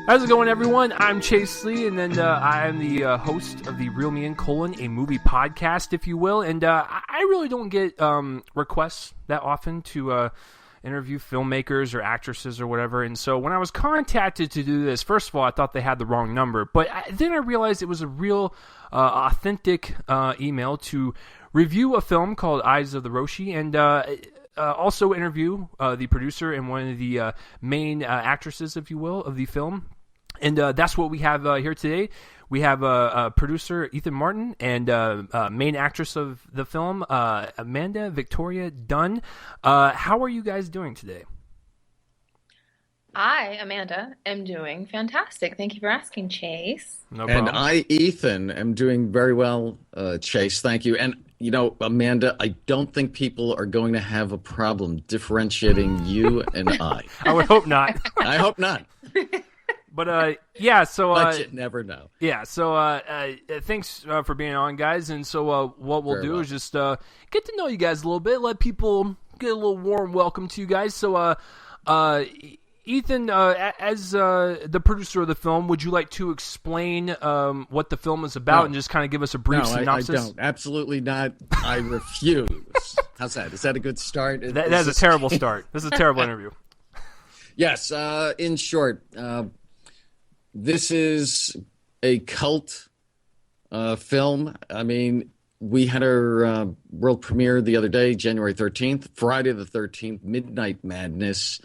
How's it going, everyone? I'm Chase Lee, and then I am the host of the Real Me and Colon, a movie podcast, if you will. And I really don't get requests that often to interview filmmakers or actresses or whatever. And so when I was contacted to do this, first of all, I thought they had the wrong number. But then I realized it was a real authentic email to review a film called Eyes of the Roshi, and also interview the producer and one of the main actresses, if you will, of the film. And that's what we have here today. We have producer Ethan Marten and main actress of the film, Amanda Victoria Dunn. How are you guys doing today? I, Amanda, am doing fantastic. Thank you for asking, Chase. No problem. And I, Ethan, am doing very well, Chase. Thank you. And, you know, Amanda, I don't think people are going to have a problem differentiating you and I. I would hope not. I hope not. But, yeah, so... but you never know. Yeah, so thanks for being on, guys. And so what we'll do is just get to know you guys a little bit, let people get a little warm welcome to you guys. So, Ethan, as the producer of the film, would you like to explain what the film is about and just kind of give us a brief synopsis? I don't. Absolutely not. I refuse. How's that? Is that a good start? That is a terrible start. This is a terrible interview. Yes, in short... this is a cult film. I mean, we had our world premiere the other day, January 13th, Friday the 13th, Midnight Madness.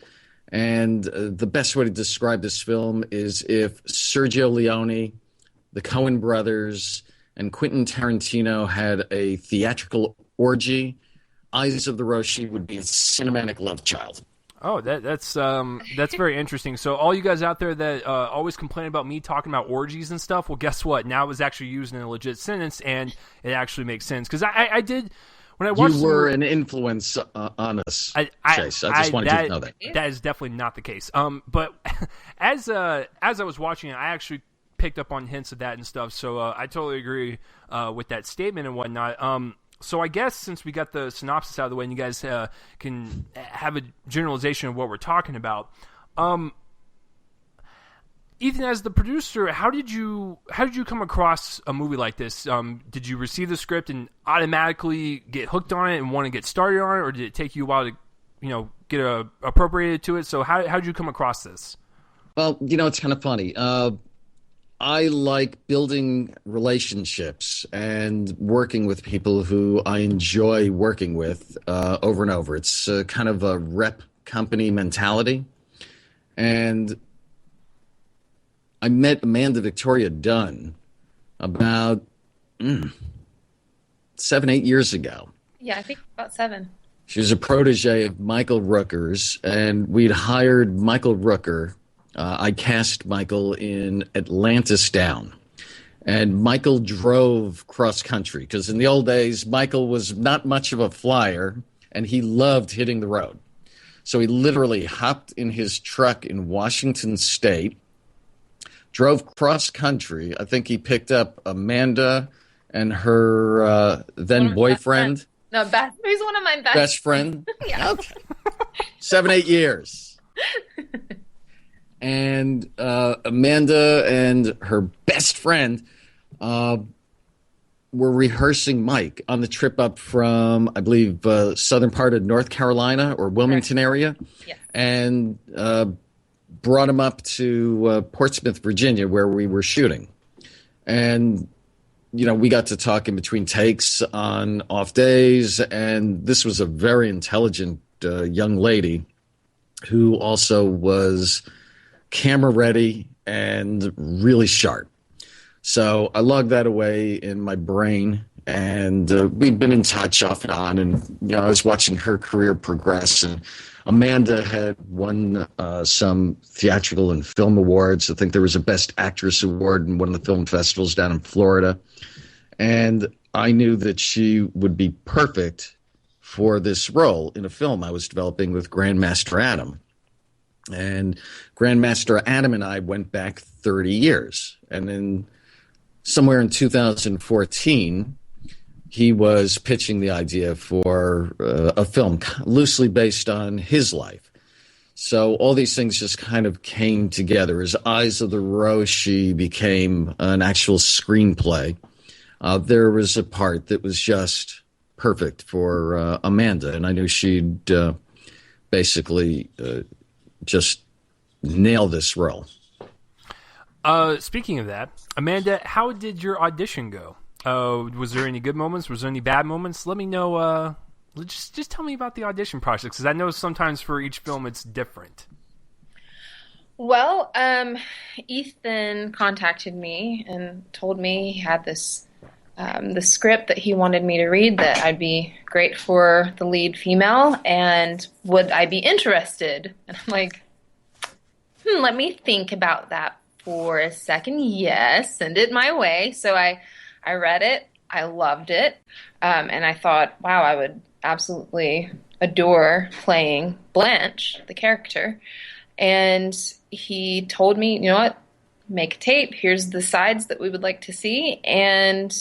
And the best way to describe this film is if Sergio Leone, the Coen brothers, and Quentin Tarantino had a theatrical orgy, Eyes of the Roshi would be a cinematic love child. Oh, that's very interesting. So all you guys out there that always complain about me talking about orgies and stuff, well, guess what? Now it was actually used in a legit sentence, and it actually makes sense. Because I did, when I watched... You were an influence on us, Chase. I just wanted you to know that. That is definitely not the case. But as I was watching it, I actually picked up on hints of that and stuff. So I totally agree with that statement and whatnot. So I guess since we got the synopsis out of the way and you guys can have a generalization of what we're talking about, Ethan, as the producer, how did you come across a movie like this? Did you receive the script and automatically get hooked on it and want to get started on it, or did it take you a while to get appropriated to it? So how did you come across this? Well, it's kind of funny. I like building relationships and working with people who I enjoy working with over and over. It's kind of a rep company mentality. And I met Amanda Victoria Dunn about 7-8 years ago. Yeah, I think about 7. She was a protege of Michael Rooker's, and we'd hired Michael Rooker. I cast Michael in Atlantis Down, and Michael drove cross-country because in the old days, Michael was not much of a flyer, and he loved hitting the road. So he literally hopped in his truck in Washington State, drove cross-country. I think he picked up Amanda and her then-boyfriend. No, he's one of my best friend? Yeah. Okay. 7-8 years. And Amanda and her best friend were rehearsing Mike on the trip up from, I believe, southern part of North Carolina or Wilmington area. Yes. And brought him up to Portsmouth, Virginia, where we were shooting. And, we got to talk in between takes on off days. And this was a very intelligent young lady who also was camera ready and really sharp. So I logged that away in my brain, and we've been in touch off and on, and I was watching her career progress. And Amanda had won some theatrical and film awards. I think there was a Best Actress award in one of the film festivals down in Florida. And I knew that she would be perfect for this role in a film I was developing with Grandmaster Adam. And Grandmaster Adam and I went back 30 years. And then somewhere in 2014, he was pitching the idea for a film loosely based on his life. So all these things just kind of came together. As Eyes of the Roshi became an actual screenplay, there was a part that was just perfect for Amanda, and I knew she'd basically just nail this role. Speaking of that, Amanda, how did your audition go? Was there any good moments? Was there any bad moments? Let me know. Just tell me about the audition process, because I know sometimes for each film it's different. Well, Ethan contacted me and told me he had this the script that he wanted me to read, that I'd be great for the lead female, and would I be interested? And I'm like, let me think about that for a second. Yes, send it my way. So I read it. I loved it. And I thought, wow, I would absolutely adore playing Blanche, the character. And he told me, you know what, make a tape. Here's the sides that we would like to see. And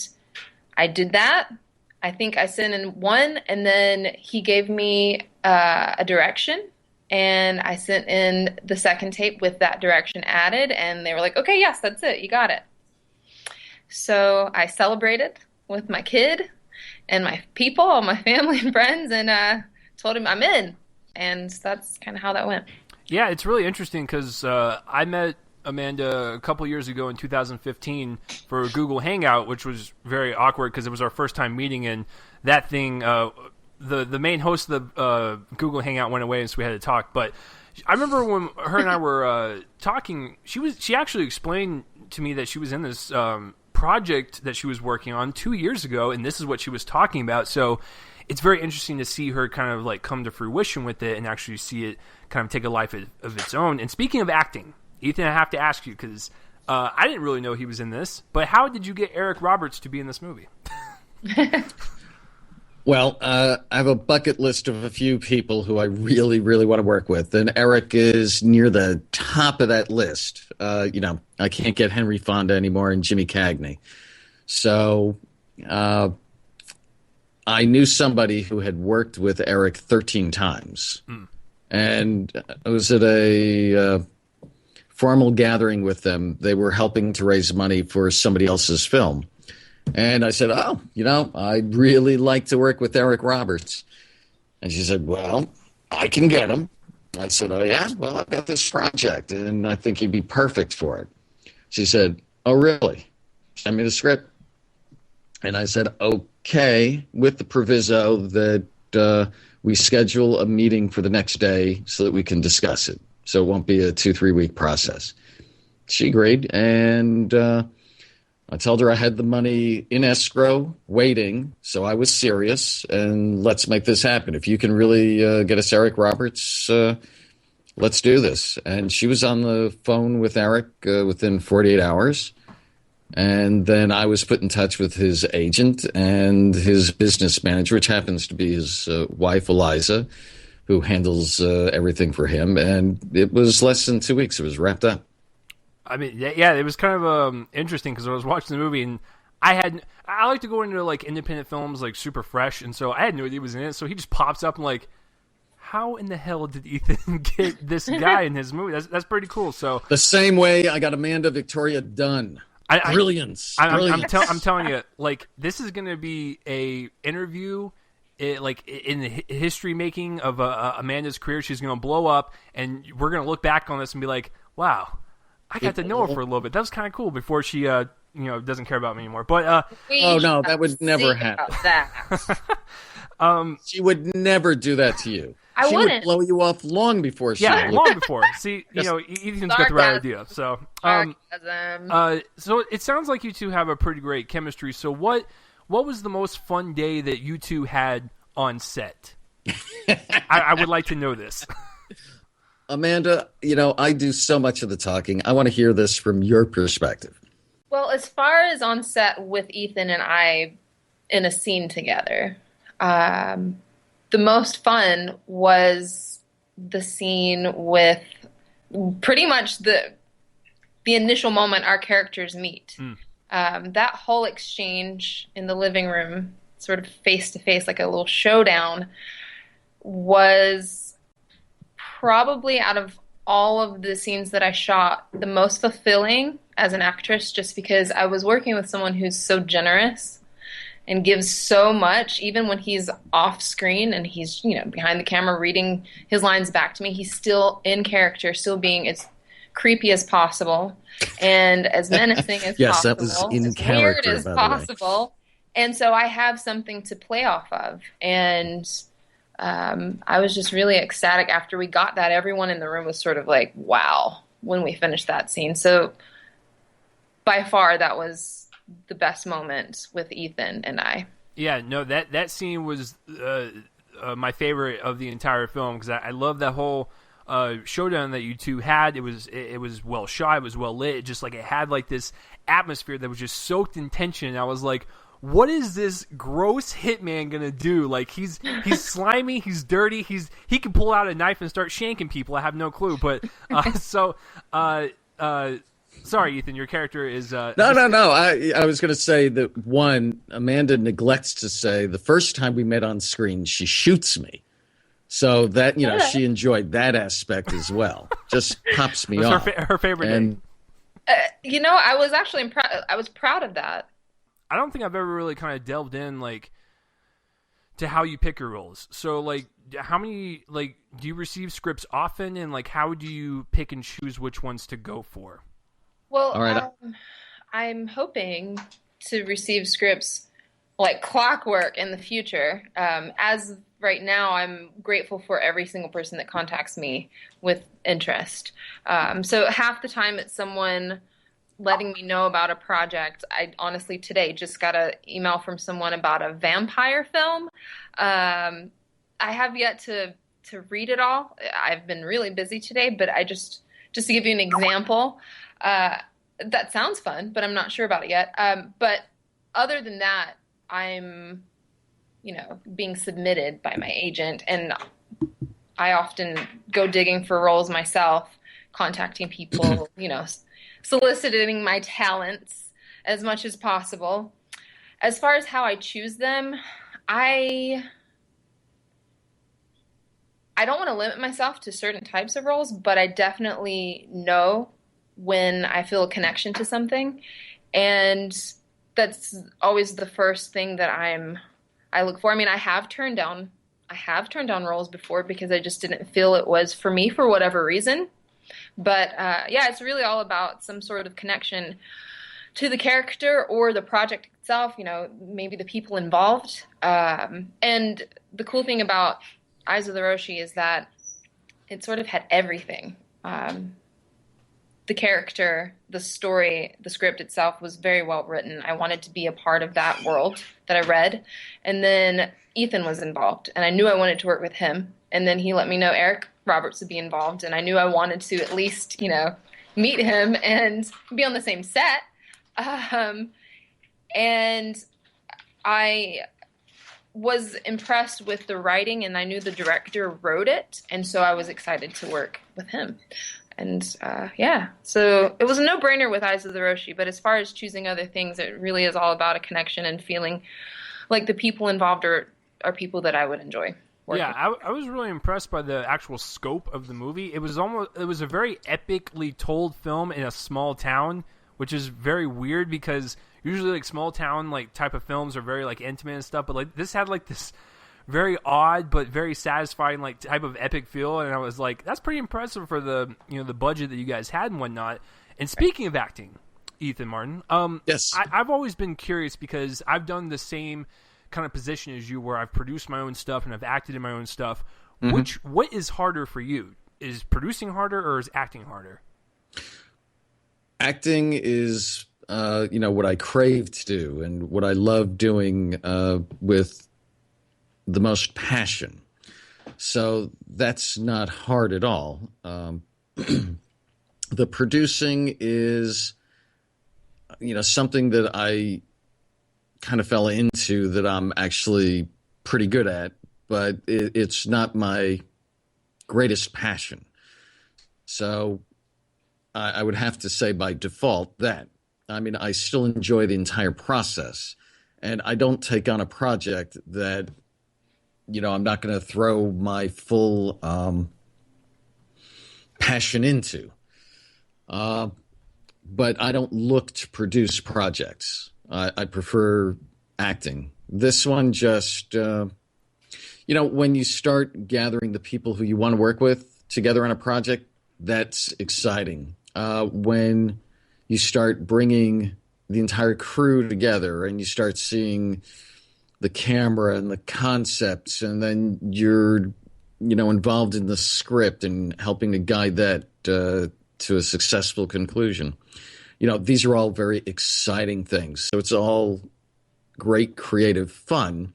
I did that. I think I sent in one, and then he gave me a direction. And I sent in the second tape with that direction added, and they were like, okay, yes, that's it. You got it. So I celebrated with my kid and my people, all my family and friends, and told him I'm in. And that's kind of how that went. Yeah, it's really interesting because I met Amanda a couple years ago in 2015 for Google Hangout, which was very awkward because it was our first time meeting, and that thing, the main host of the Google Hangout went away, and so we had to talk. But I remember when her and I were talking, she actually explained to me that she was in this project that she was working on 2 years ago, and this is what she was talking about. So it's very interesting to see her kind of like come to fruition with it and actually see it kind of take a life of its own. And speaking of acting, Ethan, I have to ask you, because I didn't really know he was in this, but how did you get Eric Roberts to be in this movie? Well, I have a bucket list of a few people who I really, really want to work with, and Eric is near the top of that list. I can't get Henry Fonda anymore and Jimmy Cagney. So I knew somebody who had worked with Eric 13 times. And I was at a formal gathering with them. They were helping to raise money for somebody else's film. And I said, I'd really like to work with Eric Roberts. And she said, well, I can get him. I said, oh, yeah? Well, I've got this project, and I think he'd be perfect for it. She said, oh, really? Send me the script. And I said, okay, with the proviso that we schedule a meeting for the next day so that we can discuss it. So it won't be a 2-3 week process. She agreed, and I told her I had the money in escrow waiting, so I was serious, and let's make this happen. If you can really get us Eric Roberts, let's do this. And she was on the phone with Eric within 48 hours. And then I was put in touch with his agent and his business manager, which happens to be his wife, Eliza, who handles everything for him. And it was less than 2 weeks. It was wrapped up. I mean, yeah, it was kind of interesting because I was watching the movie, and I like to go into like independent films like super fresh, and so I had no idea he was in it. So he just pops up and like, how in the hell did Ethan get this guy in his movie? That's pretty cool. So the same way I got Amanda Victoria Dunn. Brilliance. I'm telling you, like, this is going to be a interview, like in the history making of Amanda's career. She's going to blow up, and we're going to look back on this and be like, wow, I got to know her for a little bit. That was kind of cool before she, doesn't care about me anymore. But oh no, that would never happen. She would never do that to you. She would blow you off long before she. Yeah, long before. See, Ethan's got the right idea. So, so it sounds like you two have a pretty great chemistry. So, what was the most fun day that you two had on set? I would like to know this. Amanda, I do so much of the talking. I want to hear this from your perspective. Well, as far as on set with Ethan and I in a scene together, the most fun was the scene with pretty much the initial moment our characters meet. That whole exchange in the living room, sort of face to face, like a little showdown, was probably out of all of the scenes that I shot, the most fulfilling as an actress, just because I was working with someone who's so generous and gives so much, even when he's off screen and he's, behind the camera reading his lines back to me, he's still in character, still being as creepy as possible and as menacing as yes, possible. That was in as character, weird as possible. And so I have something to play off of. And I was just really ecstatic after we got that. Everyone in the room was sort of like, wow, when we finished that scene. So by far, that was the best moment with Ethan and I. Yeah, no, that scene was my favorite of the entire film, because I love that whole showdown that you two had. It was well shot, it was well lit. It just, like, it had like this atmosphere that was just soaked in tension. And I was like, what is this gross hitman gonna do? Like, he's slimy, he's dirty, he can pull out a knife and start shanking people. I have no clue. But sorry, Ethan, your character is no. I was gonna say that Amanda neglects to say the first time we met on screen, she shoots me. So that, she enjoyed that aspect as well. Just pops me off. Her favorite and, day. I was actually I was proud of that. I don't think I've ever really kind of delved in, like, to how you pick your roles. So, like, how many, like, do you receive scripts often, and, like, how do you pick and choose which ones to go for? Well, all right. I'm hoping to receive scripts like clockwork in the future. As right now, I'm grateful for every single person that contacts me with interest. So half the time it's someone letting me know about a project. I honestly today just got an email from someone about a vampire film. I have yet to read it all. I've been really busy today, but just to give you an example, that sounds fun, but I'm not sure about it yet. But other than that, I'm, being submitted by my agent, and I often go digging for roles myself, contacting people, soliciting my talents as much as possible. As far as how I choose them, I don't want to limit myself to certain types of roles, but I definitely know when I feel a connection to something, and that's always the first thing that I look for. I mean, I have turned down roles before because I just didn't feel it was for me for whatever reason. But it's really all about some sort of connection to the character or the project itself, maybe the people involved. And the cool thing about Eyes of the Roshi is that it sort of had everything. The character, the story, the script itself was very well written. I wanted to be a part of that world that I read. And then Ethan was involved, and I knew I wanted to work with him. And then he let me know Eric Roberts would be involved, and I knew I wanted to at least, meet him and be on the same set. And I was impressed with the writing, and I knew the director wrote it, and so I was excited to work with him. And so it was a no-brainer with Eyes of the Roshi, but as far as choosing other things, it really is all about a connection and feeling like the people involved are people that I would enjoy working. Yeah, I was really impressed by the actual scope of the movie. It was a very epically told film in a small town, which is very weird because usually, like, small town, like, type of films are very, like, intimate and stuff, but, like, this had, like, this very odd but very satisfying, like, type of epic feel, and I was like, that's pretty impressive for the the budget that you guys had and whatnot. And speaking of acting, Ethan Marten, yes, I've always been curious because I've done the same kind of position as you, where I've produced my own stuff and I've acted in my own stuff. Mm-hmm. What is harder for you? Is producing harder or is acting harder? Acting is what I crave to do and what I love doing with the most passion. So that's not hard at all. The producing is, something that I kind of fell into that I'm actually pretty good at, but it's not my greatest passion. So I would have to say by default that. I mean, I still enjoy the entire process, and I don't take on a project that I'm not going to throw my full passion into. But I don't look to produce projects. I prefer acting. This one just, when you start gathering the people who you want to work with together on a project, that's exciting. When you start bringing the entire crew together and you start seeing the camera and the concepts, and then you're, involved in the script and helping to guide that to a successful conclusion. These are all very exciting things. So it's all great creative fun,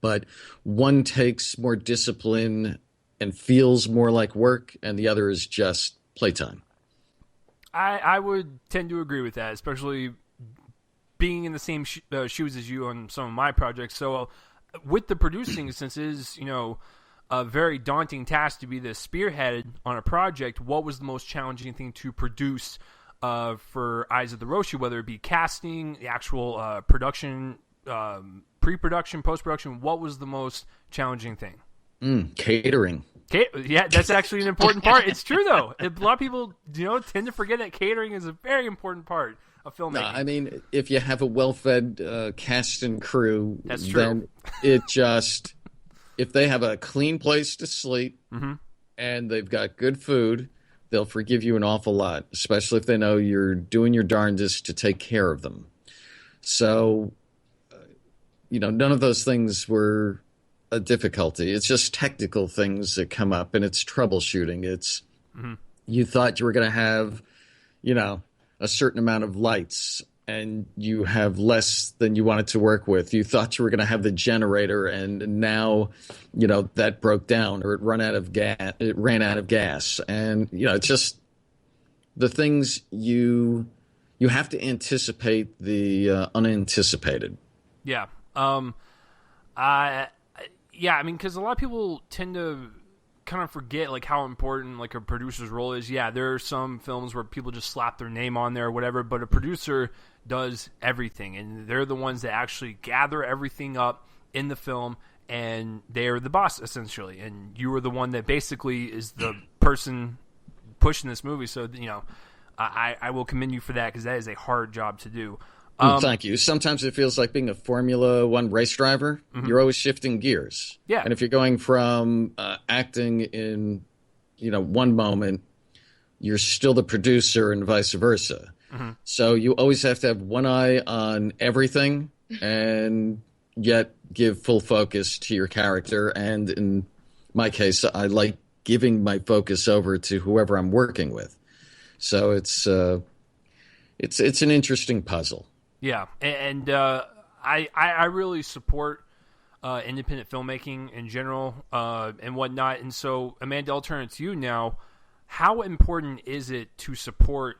but one takes more discipline and feels more like work, and the other is just playtime. I would tend to agree with that, especially being in the same shoes as you on some of my projects. So with the producing, since it is, a very daunting task to be the spearhead on a project, what was the most challenging thing to produce for Eyes of the Roshi, whether it be casting, the actual production, pre-production, post-production? What was the most challenging thing? Catering. Yeah, that's actually an important part. It's true, though. A lot of people, tend to forget that catering is a very important part of filmmaking. No, I mean, if you have a well-fed cast and crew, that's true. Then it just, if they have a clean place to sleep and they've got good food, they'll forgive you an awful lot, especially if they know you're doing your darndest to take care of them. So, none of those things were a difficulty. It's just technical things that come up, and it's troubleshooting. It's you thought you were going to have, a certain amount of lights, and you have less than you wanted to work with. You thought you were going to have the generator, and now, that broke down, or it ran out of gas. And, it's just the things you have to anticipate the unanticipated. Yeah. Yeah, I mean, because a lot of people tend to kind of forget how important a producer's role is. Yeah, there are some films where people just slap their name on there or whatever, but a producer does everything, and they're the ones that actually gather everything up in the film, and they're the boss essentially, and you are the one that basically is the person pushing this movie. So I will commend you for that, because that is a hard job to do. Thank you. Sometimes it feels like being a Formula One race driver. You're always shifting gears. Yeah. And if you're going from acting in, one moment, you're still the producer and vice versa. So you always have to have one eye on everything and yet give full focus to your character. And in my case, I like giving my focus over to whoever I'm working with. So it's an interesting puzzle. Yeah, and I really support independent filmmaking in general and whatnot. And so, Amanda, I'll turn it to you now. How important is it to support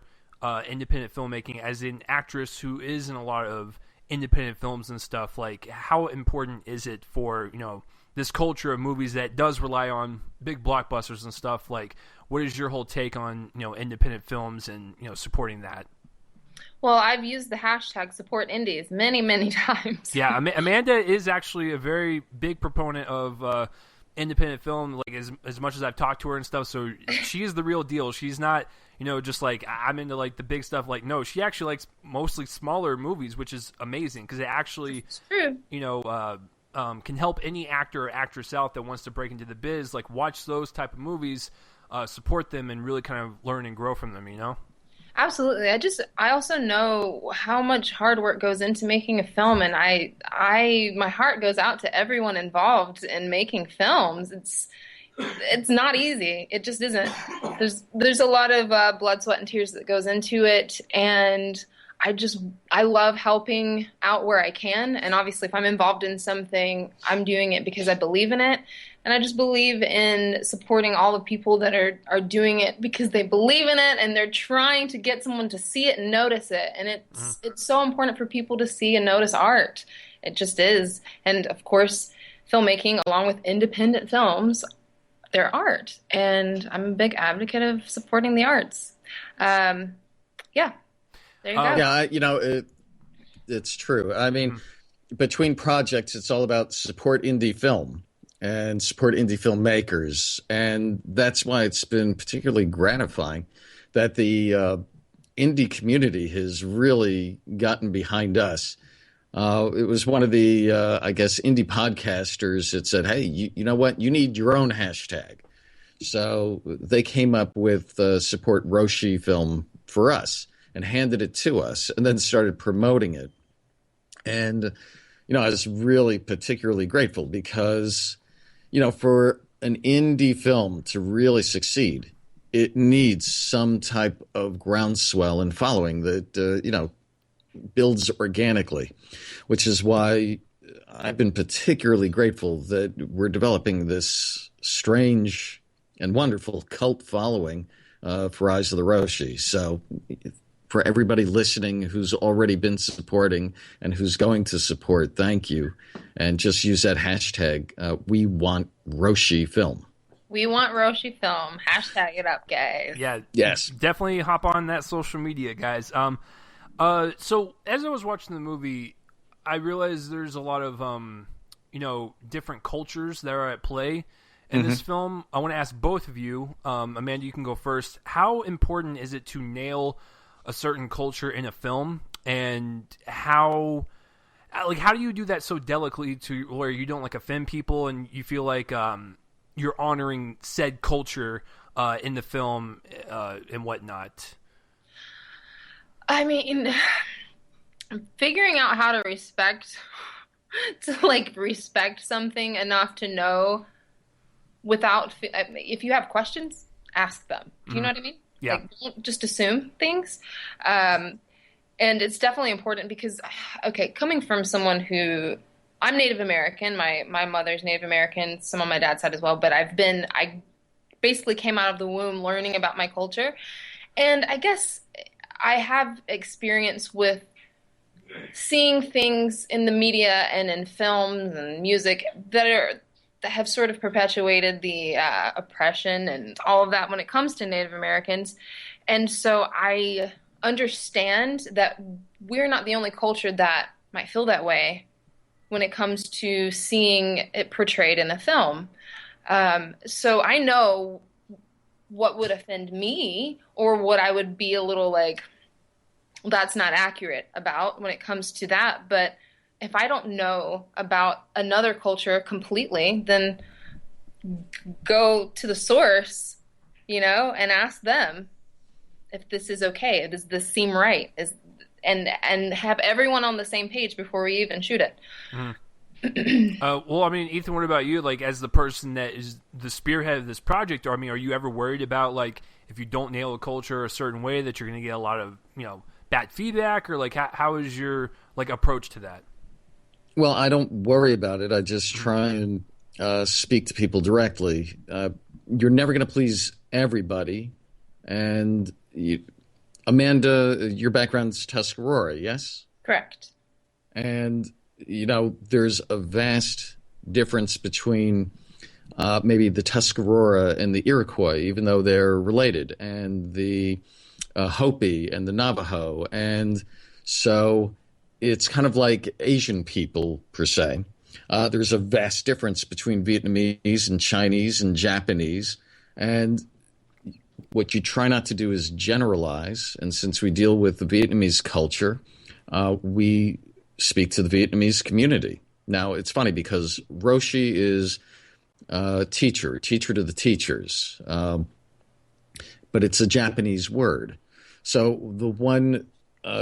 independent filmmaking as an actress who is in a lot of independent films and stuff? How important is it for this culture of movies that does rely on big blockbusters and stuff? What is your whole take on independent films and supporting that? Well, I've used the hashtag support indies many, many times. Yeah, Amanda is actually a very big proponent of independent film, as much as I've talked to her and stuff. So she is the real deal. She's not, just I'm into the big stuff. No, she actually likes mostly smaller movies, which is amazing, because it actually, it's true. Can help any actor or actress out that wants to break into the biz. Watch those type of movies, support them, and really kind of learn and grow from them. Absolutely. I also know how much hard work goes into making a film, and my heart goes out to everyone involved in making films. It's not easy. It just isn't. There's a lot of blood, sweat, and tears that goes into it, and I love helping out where I can. And obviously, if I'm involved in something, I'm doing it because I believe in it. And I just believe in supporting all the people that are doing it because they believe in it, and they're trying to get someone to see it and notice it. And it's so important for people to see and notice art. It just is. And of course, filmmaking, along with independent films, they're art. And I'm a big advocate of supporting the arts. Yeah. There you go. Yeah, it's true. I mean, between projects, it's all about support indie film. and support indie filmmakers. And that's why it's been particularly gratifying that the indie community has really gotten behind us. It was one of the, I guess, indie podcasters that said, hey, you know what? You need your own hashtag. So they came up with Support Roshi Film for us and handed it to us and then started promoting it. And, I was really particularly grateful because, for an indie film to really succeed, it needs some type of groundswell and following that, builds organically, which is why I've been particularly grateful that we're developing this strange and wonderful cult following for Rise of the Roshi. So for everybody listening who's already been supporting and who's going to support, thank you. And just use that hashtag, we want Roshi Film. We want Roshi Film. Hashtag it up, guys. Yeah. Yes. Definitely hop on that social media, guys. So as I was watching the movie, I realized there's a lot of, different cultures that are at play in this film. I want to ask both of you, Amanda, you can go first. How important is it to nail a certain culture in a film, and how do you do that so delicately to where you don't offend people and you feel like you're honoring said culture in the film and whatnot? I mean, figuring out how to respect something enough to know without, if you have questions, ask them. Do you know what I mean? Yeah. Don't just assume things. And it's definitely important because, coming from someone who, I'm Native American, my mother's Native American, some on my dad's side as well, but I basically came out of the womb learning about my culture. And I guess I have experience with seeing things in the media and in films and music that have sort of perpetuated the oppression and all of that when it comes to Native Americans. And so I understand that we're not the only culture that might feel that way when it comes to seeing it portrayed in a film. So I know what would offend me or what I would be a little that's not accurate about when it comes to that. But if I don't know about another culture completely, then go to the source, and ask them if this is okay. Does this seem right? And have everyone on the same page before we even shoot it. Well, I mean, Ethan, what about you? As the person that is the spearhead of this project, are you ever worried about if you don't nail a culture a certain way that you're going to get a lot of bad feedback, or how is your approach to that? Well, I don't worry about it. I just try and speak to people directly. You're never going to please everybody. And Amanda, your background's Tuscarora, yes? Correct. And, there's a vast difference between maybe the Tuscarora and the Iroquois, even though they're related, and the Hopi and the Navajo. And so it's kind of like Asian people, per se. There's a vast difference between Vietnamese and Chinese and Japanese. And what you try not to do is generalize. And since we deal with the Vietnamese culture, we speak to the Vietnamese community. Now, it's funny because Roshi is teacher to the teachers. But it's a Japanese word. So the one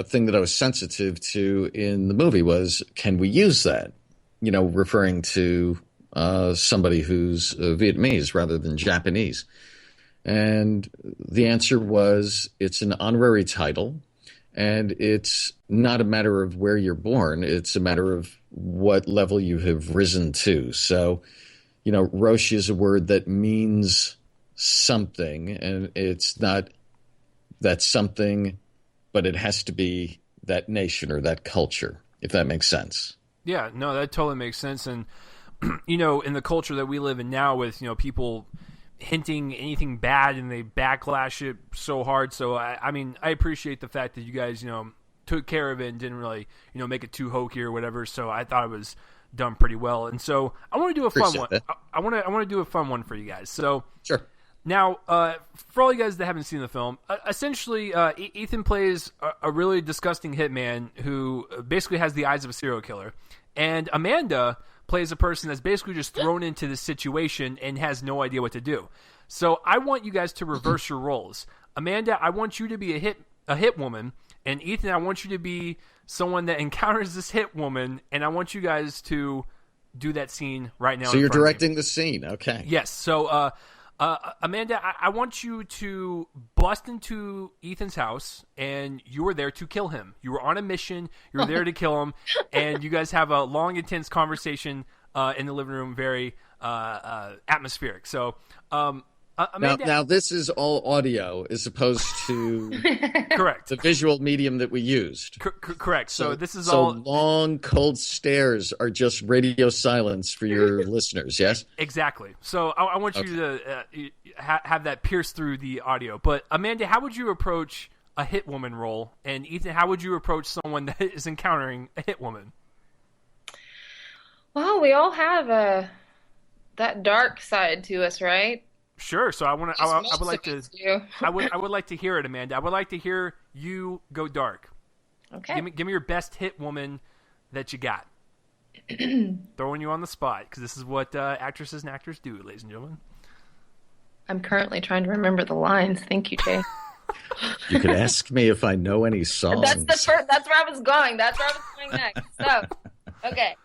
thing that I was sensitive to in the movie was, can we use that? Referring to somebody who's Vietnamese rather than Japanese. And the answer was, it's an honorary title, and it's not a matter of where you're born. It's a matter of what level you have risen to. So, Roshi is a word that means something, and it's not that something, but it has to be that nation or that culture, if that makes sense. Yeah, no, that totally makes sense. And, in the culture that we live in now with, people hinting anything bad and they backlash it so hard. So, I appreciate the fact that you guys, took care of it and didn't really, make it too hokey or whatever. So I thought it was done pretty well. And so I want to do a fun one. That. I want to do a fun one for you guys. So Sure. now, for all you guys that haven't seen the film, essentially, Ethan plays a really disgusting hitman who basically has the eyes of a serial killer. And Amanda plays a person that's basically just thrown into this situation and has no idea what to do. So I want you guys to reverse your roles. Amanda, I want you to be a hit woman, and Ethan, I want you to be someone that encounters this hit woman, and I want you guys to do that scene right now. So you're directing the scene, okay? Yes. So, Amanda, I want you to bust into Ethan's house, and you were there to kill him. You were on a mission. You were there to kill him, and you guys have a long, intense conversation in the living room, very atmospheric. So, Amanda, now this is all audio as opposed to correct the visual medium that we used. Correct. So this is all long, cold stares are just radio silence for your listeners. Yes, exactly. So I want you to have that pierce through the audio. But Amanda, how would you approach a hit woman role? And Ethan, how would you approach someone that is encountering a hit woman? Well, we all have that dark side to us, right? Sure. So I would like to. I would like to hear it, Amanda. I would like to hear you go dark. Okay. Give me your best hit woman that you got. Throwing you on the spot because this is what actresses and actors do, ladies and gentlemen. I'm currently trying to remember the lines. Thank you, Jay. You could ask me if I know any songs. That's where I was going. That's where I was going next. So, okay.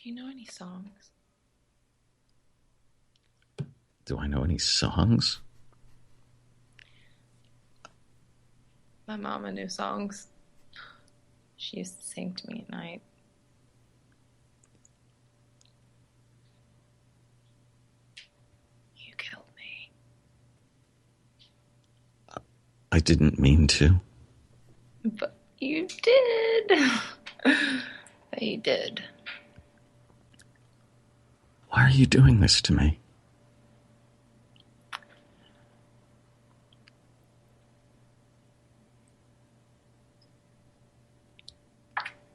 Do you know any songs? Do I know any songs? My mama knew songs. She used to sing to me at night. You killed me. I didn't mean to. But you did. But you did. Why are you doing this to me?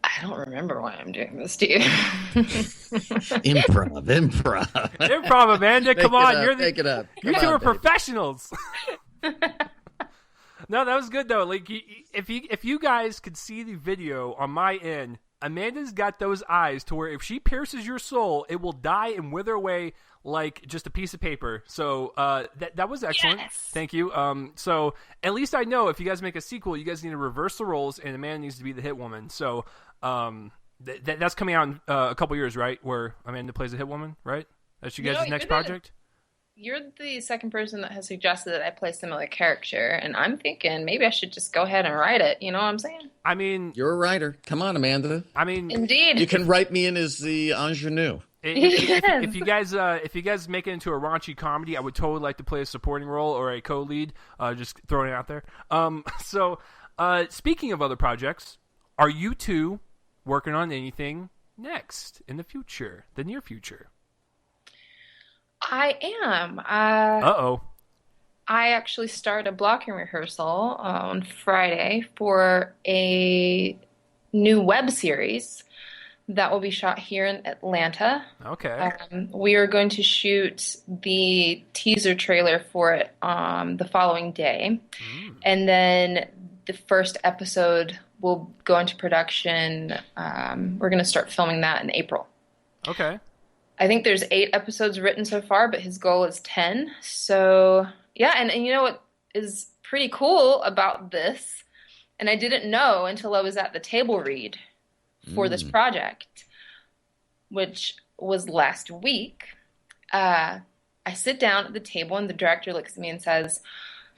I don't remember why I'm doing this to you. Improv. Improv, Amanda. Come on. Make it up. You two are professionals. No, that was good, though. Like, if you guys could see the video on my end, Amanda's got those eyes to where if she pierces your soul, it will die and wither away like just a piece of paper. So that was excellent. Yes! Thank you. So at least I know if you guys make a sequel, you guys need to reverse the roles, and Amanda needs to be the hit woman. So that's coming out in a couple years, right? Where Amanda plays a hit woman, right? That's you guys' next project? You're the second person that has suggested that I play a similar character, and I'm thinking maybe I should just go ahead and write it. You know what I'm saying? I mean, you're a writer. Come on, Amanda. I mean, indeed. You can write me in as the ingenue. If you guys make it into a raunchy comedy, I would totally like to play a supporting role or a co-lead. Just throwing it out there. So speaking of other projects, are you two working on anything next in the future, the near future? I am. Uh-oh. I actually start a blocking rehearsal on Friday for a new web series that will be shot here in Atlanta. Okay. We are going to shoot the teaser trailer for it the following day. And then the first episode will go into production. We're going to start filming that in April. Okay. I think there's 8 episodes written so far, but his goal is 10. So, yeah, and you know what is pretty cool about this, and I didn't know until I was at the table read for this project, which was last week. I sit down at the table, and the director looks at me and says,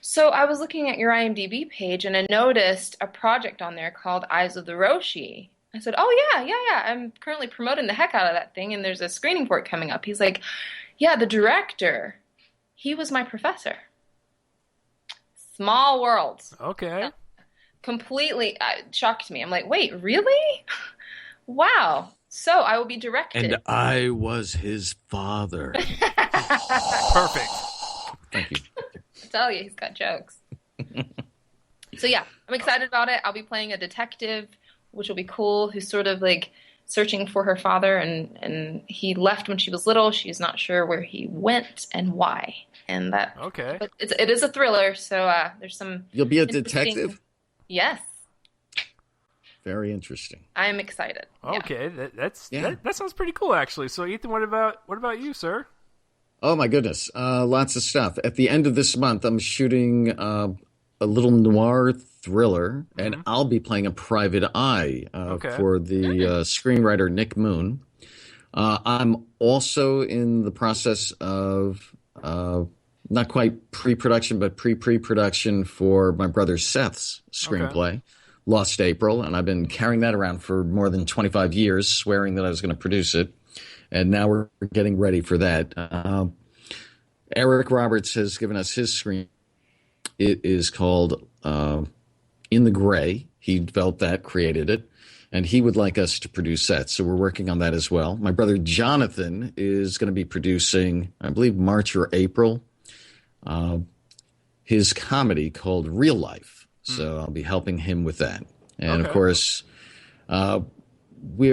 so I was looking at your IMDb page, and I noticed a project on there called Eyes of the Roshi. I said, oh, yeah. I'm currently promoting the heck out of that thing, and there's a screening for it coming up. He's like, yeah, the director, he was my professor. Small world. Okay. Completely shocked me. I'm like, wait, really? Wow. So I will be directed. And I was his father. Perfect. Thank you. I tell you, he's got jokes. So yeah, I'm excited about it. I'll be playing a detective, which will be cool, who's sort of like searching for her father, and he left when she was little. She's not sure where he went and why. And that, Okay. but it is a thriller, so there's some You'll be a interesting. detective? Yes, Very interesting. I'm excited. Yeah. Okay, that sounds pretty cool, actually. So, Ethan, what about you, sir? Oh my goodness, lots of stuff. At the end of this month, I'm shooting a little noir thriller, and I'll be playing a private eye for the screenwriter Nick Moon. I'm also in the process of not quite pre-production, but pre-production for my brother Seth's screenplay, Lost April, and I've been carrying that around for more than 25 years, swearing that I was going to produce it. And now we're getting ready for that. Eric Roberts has given us his screen. It is called In the Gray. He developed that, created it, and he would like us to produce that. So we're working on that as well. My brother Jonathan is going to be producing, I believe, March or April, his comedy called Real Life. So I'll be helping him with that. And of course, we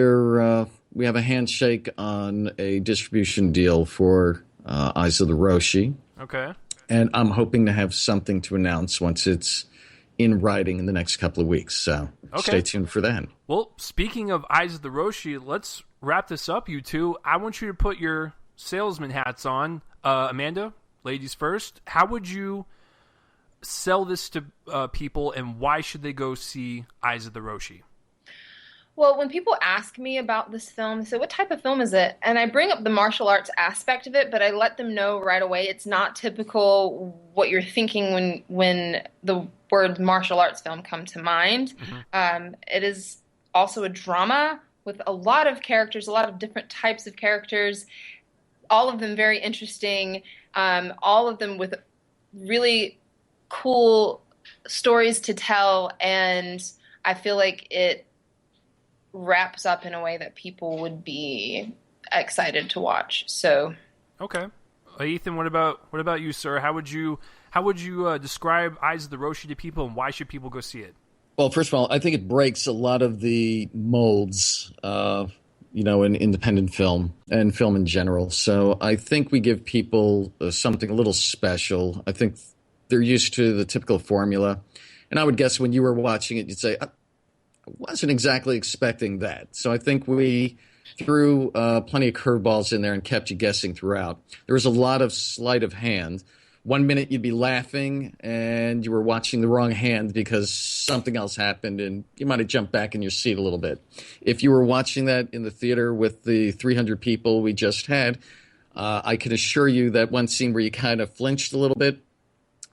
have a handshake on a distribution deal for Eyes of the Roshi. Okay. And I'm hoping to have something to announce once it's in writing in the next couple of weeks. So stay tuned for that. Well, speaking of Eyes of the Roshi, let's wrap this up, you two. I want you to put your salesman hats on. Amanda, ladies first. How would you sell this to people, and why should they go see Eyes of the Roshi? Well, when people ask me about this film, they say, what type of film is it? And I bring up the martial arts aspect of it, but I let them know right away it's not typical what you're thinking when the word martial arts film come to mind. It is also a drama with a lot of characters, a lot of different types of characters, all of them very interesting, all of them with really cool stories to tell, and I feel like it wraps up in a way that people would be excited to watch. So, okay, Ethan, what about you, sir? How would you describe Eyes of the Roshi to people, and why should people go see it? Well, first of all, I think it breaks a lot of the molds, in independent film and film in general. So I think we give people something a little special. I think they're used to the typical formula, and I would guess when you were watching it, you'd say, I wasn't exactly expecting that. So I think we threw plenty of curveballs in there and kept you guessing throughout. There was a lot of sleight of hand. 1 minute you'd be laughing and you were watching the wrong hand because something else happened and you might have jumped back in your seat a little bit. If you were watching that in the theater with the 300 people we just had, I can assure you that one scene where you kind of flinched a little bit,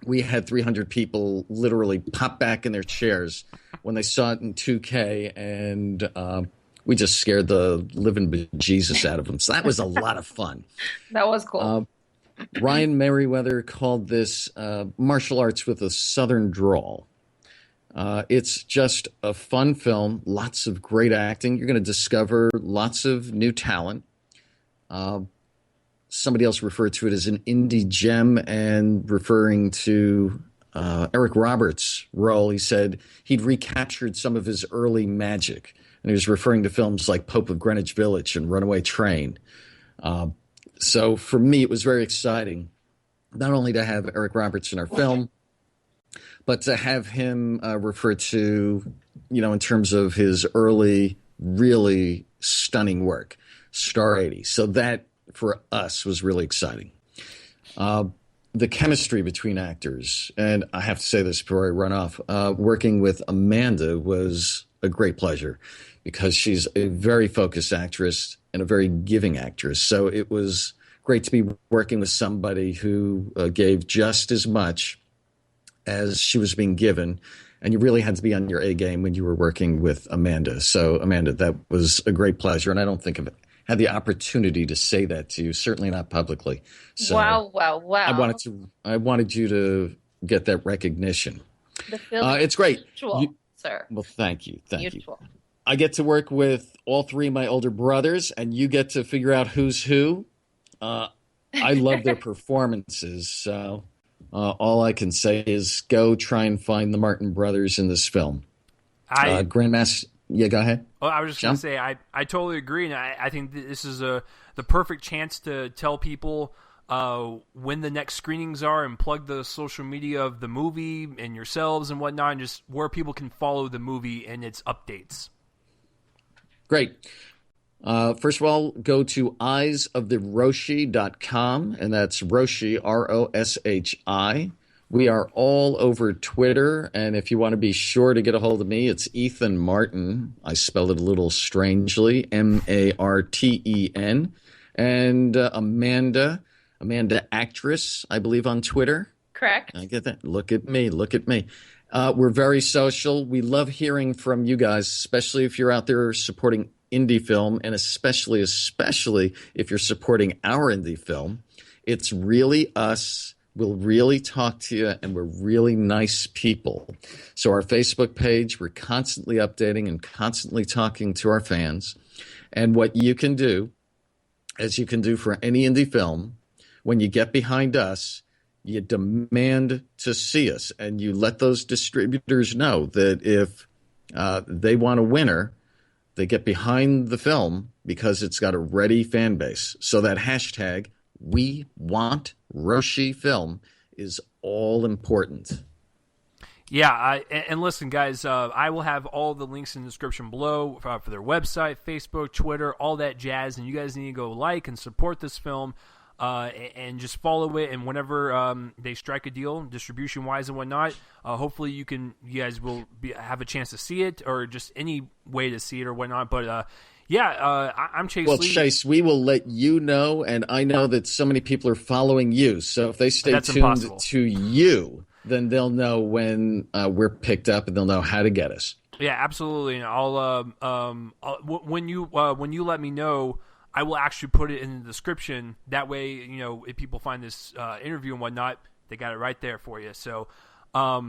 we had 300 people literally pop back in their chairs when they saw it in 2K, and we just scared the living bejesus out of them. So that was a lot of fun. That was cool. Ryan Merriweather called this martial arts with a southern drawl. It's just a fun film, lots of great acting. You're going to discover lots of new talent. Somebody else referred to it as an indie gem, and referring to Eric Roberts' role, he said he'd recaptured some of his early magic. And he was referring to films like Pope of Greenwich Village and Runaway Train. So for me, it was very exciting, not only to have Eric Roberts in our film, but to have him referred to, in terms of his early, really stunning work, Star 80. So that, for us, was really exciting. The chemistry between actors, and I have to say this before I run off, working with Amanda was a great pleasure because she's a very focused actress and a very giving actress. So it was great to be working with somebody who gave just as much as she was being given. And you really had to be on your A game when you were working with Amanda. So, Amanda, that was a great pleasure. And I don't think I've had the opportunity to say that to you, certainly not publicly. So wow. I wanted you to get that recognition. The film it's great. Sir. Well, thank you. Thank you. I get to work with all three of my older brothers, and you get to figure out who's who. I love their performances. So all I can say is go try and find the Marten brothers in this film. Grandmaster, yeah, go ahead. Oh, I was just going to say, I totally agree, and I think this is the perfect chance to tell people when the next screenings are and plug the social media of the movie and yourselves and whatnot, and just where people can follow the movie and its updates. Great. First of all, go to eyesoftheroshi.com, and that's Roshi, Roshi. We are all over Twitter, and if you want to be sure to get a hold of me, it's Ethan Marten. I spelled it a little strangely, Marten. And Amanda Actress, I believe, on Twitter. Correct. I get that. Look at me. We're very social. We love hearing from you guys, especially if you're out there supporting indie film, and especially if you're supporting our indie film. It's really us. We'll really talk to you, and we're really nice people. So our Facebook page, we're constantly updating and constantly talking to our fans. And what you can do, as you can do for any indie film, when you get behind us, you demand to see us, and you let those distributors know that if they want a winner, they get behind the film because it's got a ready fan base. So that hashtag, We Want Roshi Film, is all important. Yeah, and listen, guys, I will have all the links in the description below for their website, Facebook, Twitter, all that jazz, and you guys need to go like and support this film. And just follow it, and whenever they strike a deal, distribution-wise and whatnot, hopefully you guys will have a chance to see it, or just any way to see it or whatnot. But I'm Chase Lee. Well, Chase, we will let you know, and I know that so many people are following you, so if they stay tuned to you, then they'll know when we're picked up, and they'll know how to get us. Yeah, absolutely. And when you let me know, I will actually put it in the description. That way, if people find this interview and whatnot, they got it right there for you. So, I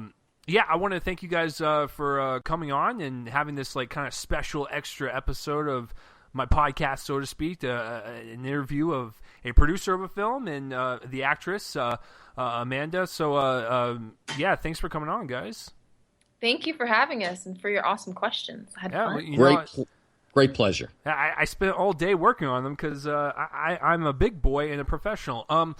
want to thank you guys for coming on and having this kind of special extra episode of my podcast, so to speak, an interview of a producer of a film and the actress, Amanda. So, thanks for coming on, guys. Thank you for having us and for your awesome questions. I had fun. Great pleasure. I spent all day working on them because I'm a big boy and a professional. So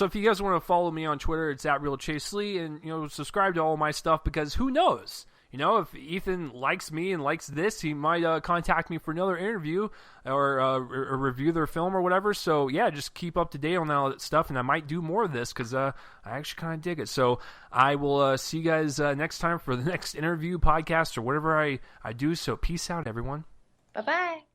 if you guys want to follow me on Twitter, it's @RealChaseLee, and subscribe to all my stuff, because who knows? If Ethan likes me and likes this, he might contact me for another interview or review their film or whatever. So just keep up to date on all that stuff, and I might do more of this because I actually kind of dig it. So I will see you guys next time for the next interview, podcast, or whatever I do. So peace out, everyone. Bye-bye.